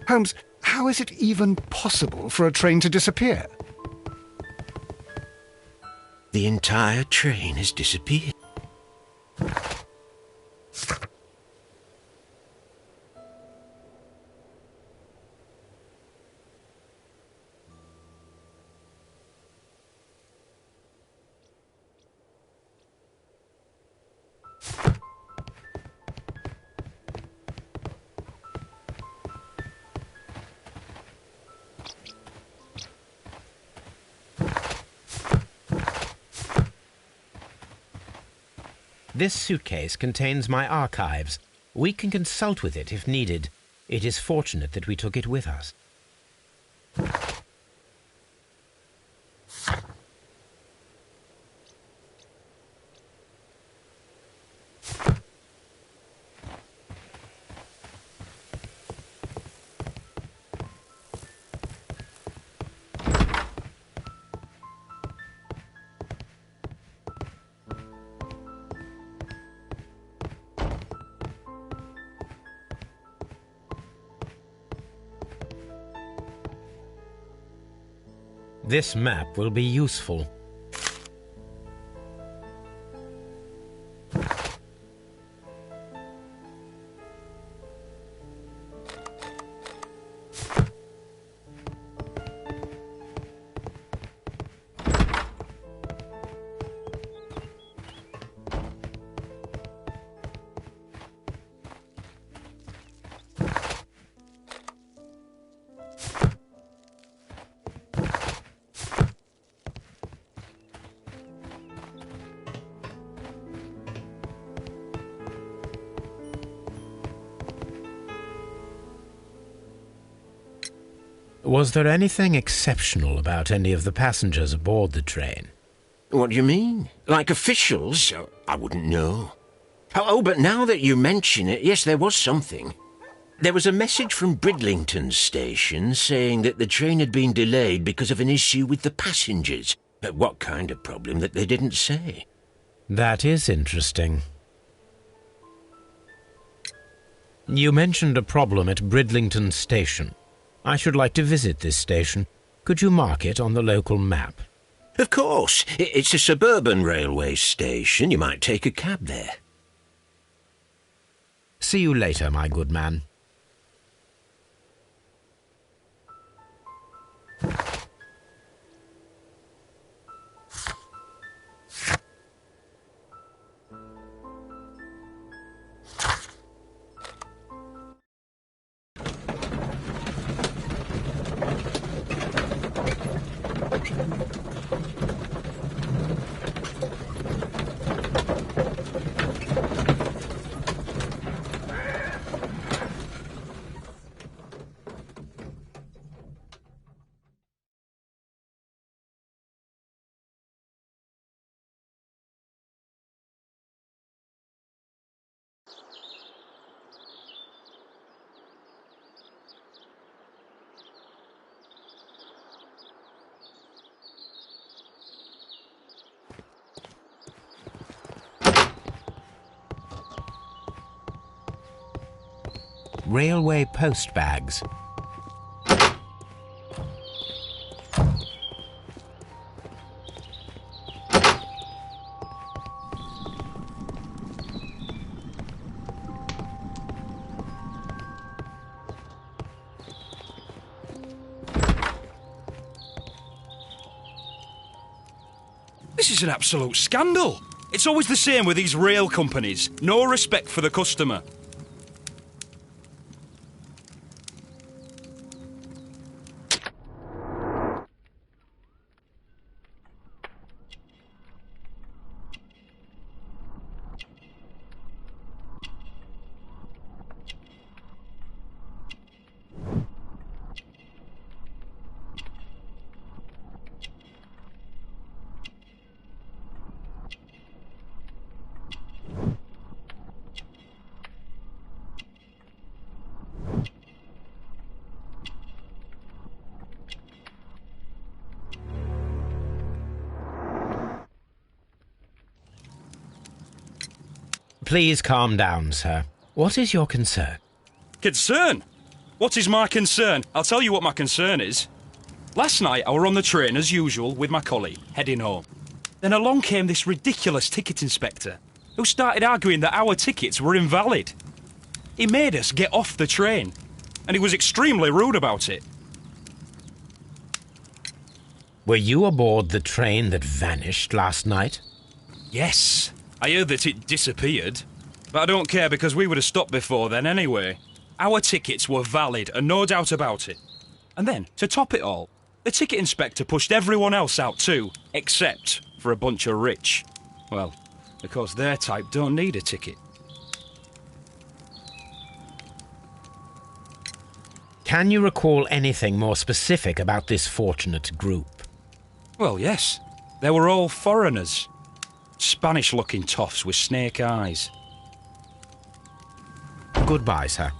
Holmes, how is it even possible for a train to disappear? The entire train has disappeared. This suitcase contains my archives. We can consult with it if needed. It is fortunate that we took it with us. This map will be useful. Was there anything exceptional about any of the passengers aboard the train? What do you mean? Like officials? I wouldn't know. Oh, but now that you mention it, yes, there was something. There was a message from Bridlington station saying that the train had been delayed because of an issue with the passengers. But what kind of problem that they didn't say? That is interesting. You mentioned a problem at Bridlington station. I should like to visit this station. Could you mark it on the local map? Of course. It's a suburban railway station. You might take a cab there. See you later, my good man. Railway post bags. This is an absolute scandal. It's always the same with these rail companies. No respect for the customer. Please calm down, sir. What is your concern? Concern? What is my concern? I'll tell you what my concern is. Last night I were on the train as usual with my colleague, heading home. Then along came this ridiculous ticket inspector, who started arguing that our tickets were invalid. He made us get off the train, and he was extremely rude about it. Were you aboard the train that vanished last night? Yes, I heard that it disappeared. But I don't care because we would have stopped before then anyway. Our tickets were valid and no doubt about it. And then, to top it all, the ticket inspector pushed everyone else out too, except for a bunch of rich. Well, because their type don't need a ticket. Can you recall anything more specific about this fortunate group? Well, yes. They were all foreigners. Spanish-looking toffs with snake eyes. Goodbye, sir.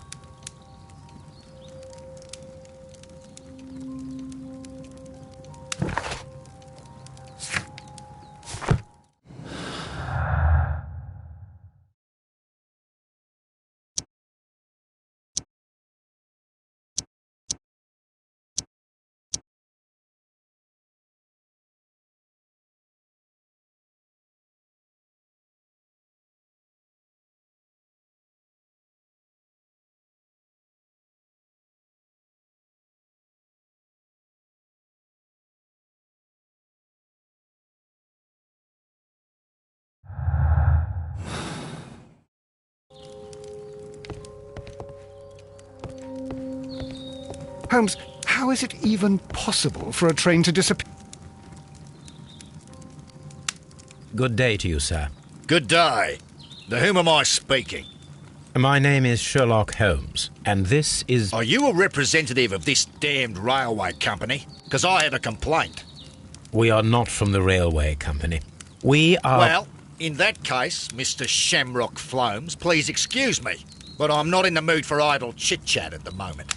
Holmes, how is it even possible for a train to disappear? Good day to you, sir. Good day. To whom am I speaking? My name is Sherlock Holmes, and this is... Are you a representative of this damned railway company? Because I have a complaint. We are not from the railway company. We are... Well, in that case, Mr. Shamrock Flomes, please excuse me, but I'm not in the mood for idle chit-chat at the moment.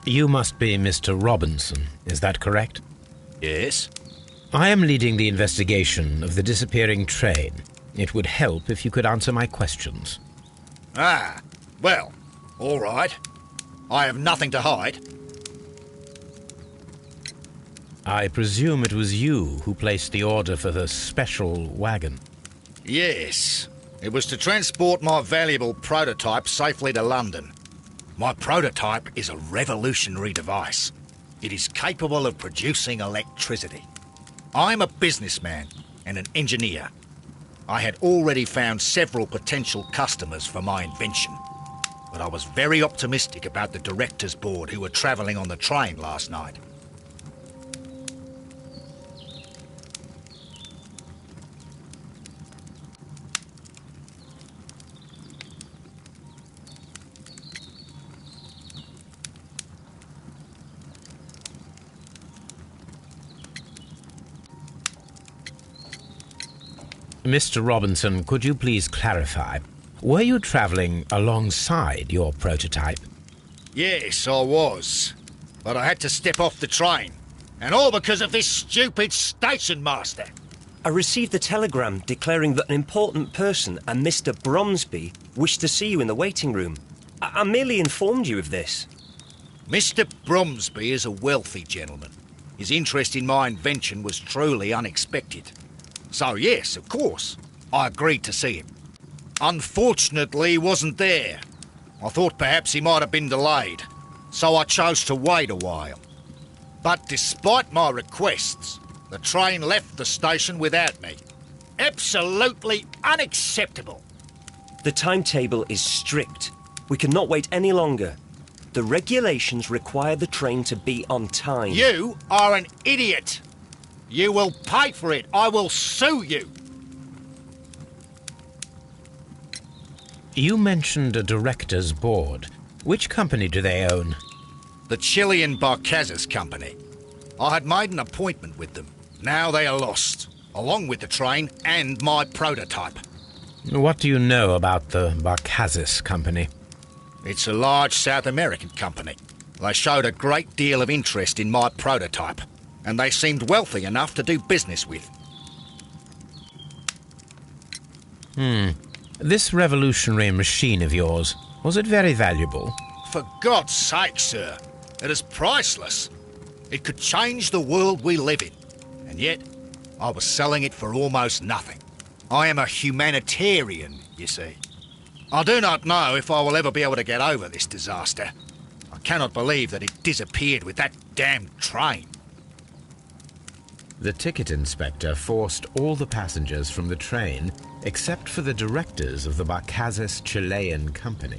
You must be Mr. Robinson, is that correct? Yes? I am leading the investigation of the disappearing train. It would help if you could answer my questions. Ah, well, all right. I have nothing to hide. I presume it was you who placed the order for the special wagon. Yes. It was to transport my valuable prototype safely to London. My prototype is a revolutionary device. It is capable of producing electricity. I'm a businessman and an engineer. I had already found several potential customers for my invention, but I was very optimistic about the directors' board who were travelling on the train last night. Mr. Robinson, could you please clarify? Were you travelling alongside your prototype? Yes, I was. But I had to step off the train. And all because of this stupid station master. I received a telegram declaring that an important person, a Mr. Bromsby, wished to see you in the waiting room. I merely informed you of this. Mr. Bromsby is a wealthy gentleman. His interest in my invention was truly unexpected. So yes, of course, I agreed to see him. Unfortunately, he wasn't there. I thought perhaps he might have been delayed, so I chose to wait a while. But despite my requests, the train left the station without me. Absolutely unacceptable. The timetable is strict. We cannot wait any longer. The regulations require the train to be on time. You are an idiot! You will pay for it! I will sue you! You mentioned a director's board. Which company do they own? The Chilean Barcazas Company. I had made an appointment with them. Now they are lost, along with the train and my prototype. What do you know about the Barcazas Company? It's a large South American company. They showed a great deal of interest in my prototype, and they seemed wealthy enough to do business with. This revolutionary machine of yours, was it very valuable? For God's sake, sir, it is priceless. It could change the world we live in, and yet I was selling it for almost nothing. I am a humanitarian, you see. I do not know if I will ever be able to get over this disaster. I cannot believe that it disappeared with that damned train. The ticket inspector forced all the passengers from the train except for the directors of the Barcazas Chilean Company.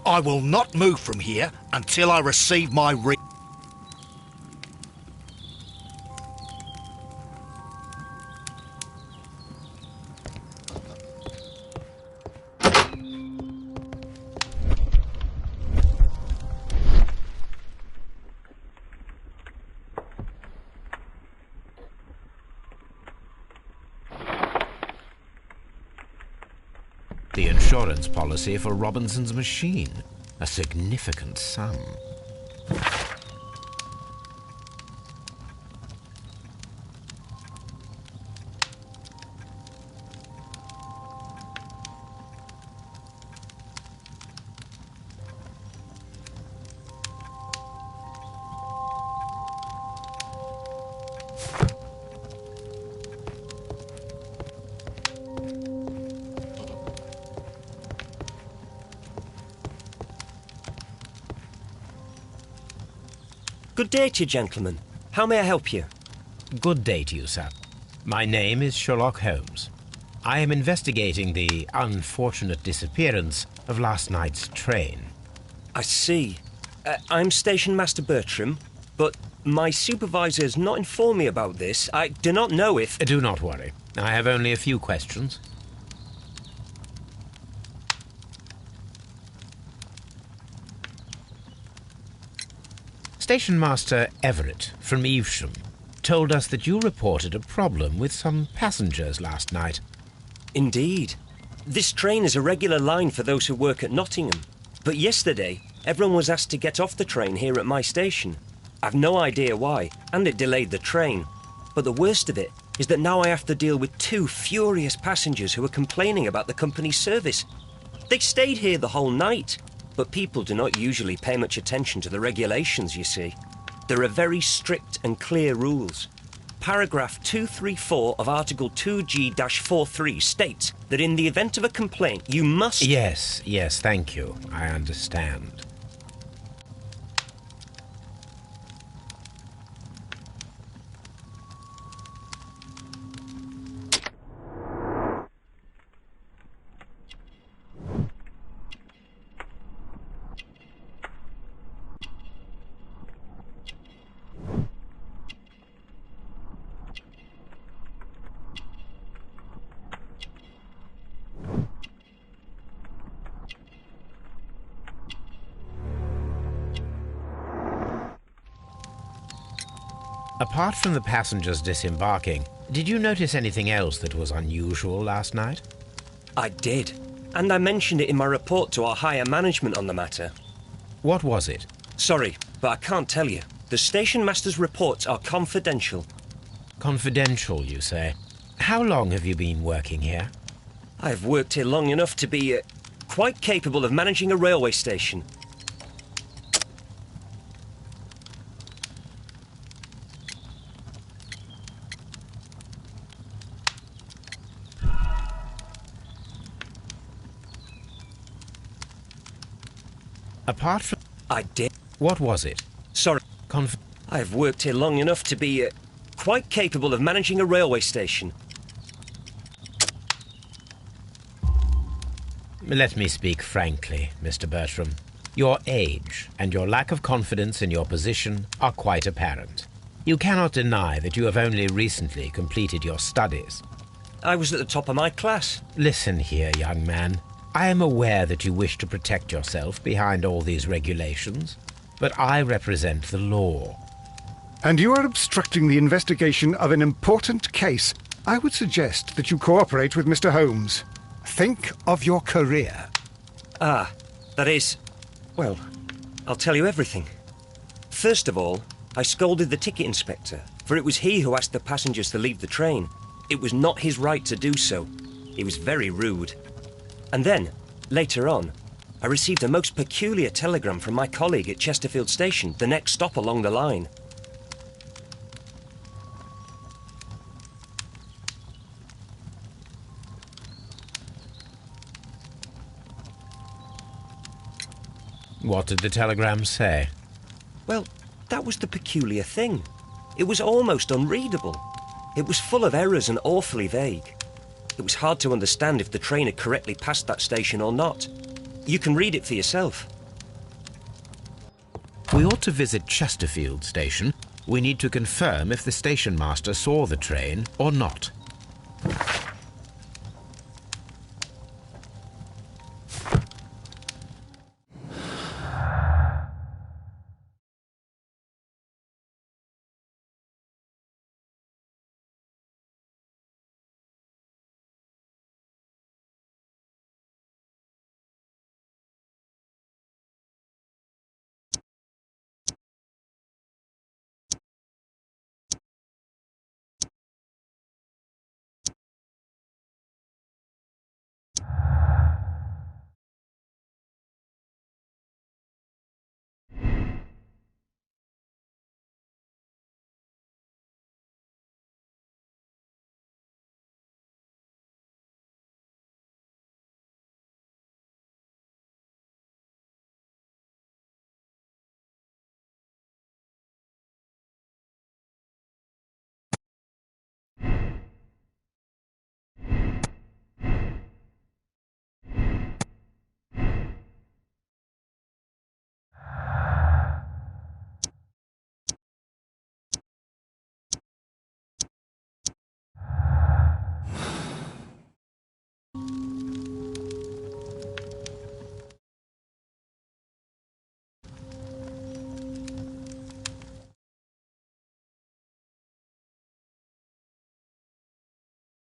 I will not move from here until I receive my The insurance policy for Robinson's machine. A significant sum. Good day to you, gentlemen. How may I help you? Good day to you, sir. My name is Sherlock Holmes. I am investigating the unfortunate disappearance of last night's train. I see. I'm Station Master Bertram, but my supervisor has not informed me about this. I do not know if... Do not worry. I have only a few questions. Station Master Everett from Evesham told us that you reported a problem with some passengers last night. Indeed. This train is a regular line for those who work at Nottingham. But yesterday, everyone was asked to get off the train here at my station. I've no idea why, and it delayed the train. But the worst of it is that now I have to deal with two furious passengers who are complaining about the company's service. They stayed here the whole night. But people do not usually pay much attention to the regulations, you see. There are very strict and clear rules. Paragraph 234 of Article 2G-43 states that in the event of a complaint, you must... Yes, thank you. I understand. Apart from the passengers disembarking, did you notice anything else that was unusual last night? I did. And I mentioned it in my report to our higher management on the matter. What was it? Sorry, but I can't tell you. The station master's reports are confidential. Confidential, you say? How long have you been working here? I've worked here long enough to be quite capable of managing a railway station. Apart from... I did. What was it? Sorry. I've worked here long enough to be quite capable of managing a railway station. Let me speak frankly, Mr. Bertram. Your age and your lack of confidence in your position are quite apparent. You cannot deny that you have only recently completed your studies. I was at the top of my class. Listen here, young man. I am aware that you wish to protect yourself behind all these regulations, but I represent the law. And you are obstructing the investigation of an important case. I would suggest that you cooperate with Mr. Holmes. Think of your career. Ah, that is... Well, I'll tell you everything. First of all, I scolded the ticket inspector, for it was he who asked the passengers to leave the train. It was not his right to do so. He was very rude. And then, later on, I received a most peculiar telegram from my colleague at Chesterfield Station, the next stop along the line. What did the telegram say? Well, that was the peculiar thing. It was almost unreadable. It was full of errors and awfully vague. It was hard to understand if the train had correctly passed that station or not. You can read it for yourself. We ought to visit Chesterfield Station. We need to confirm if the station master saw the train or not.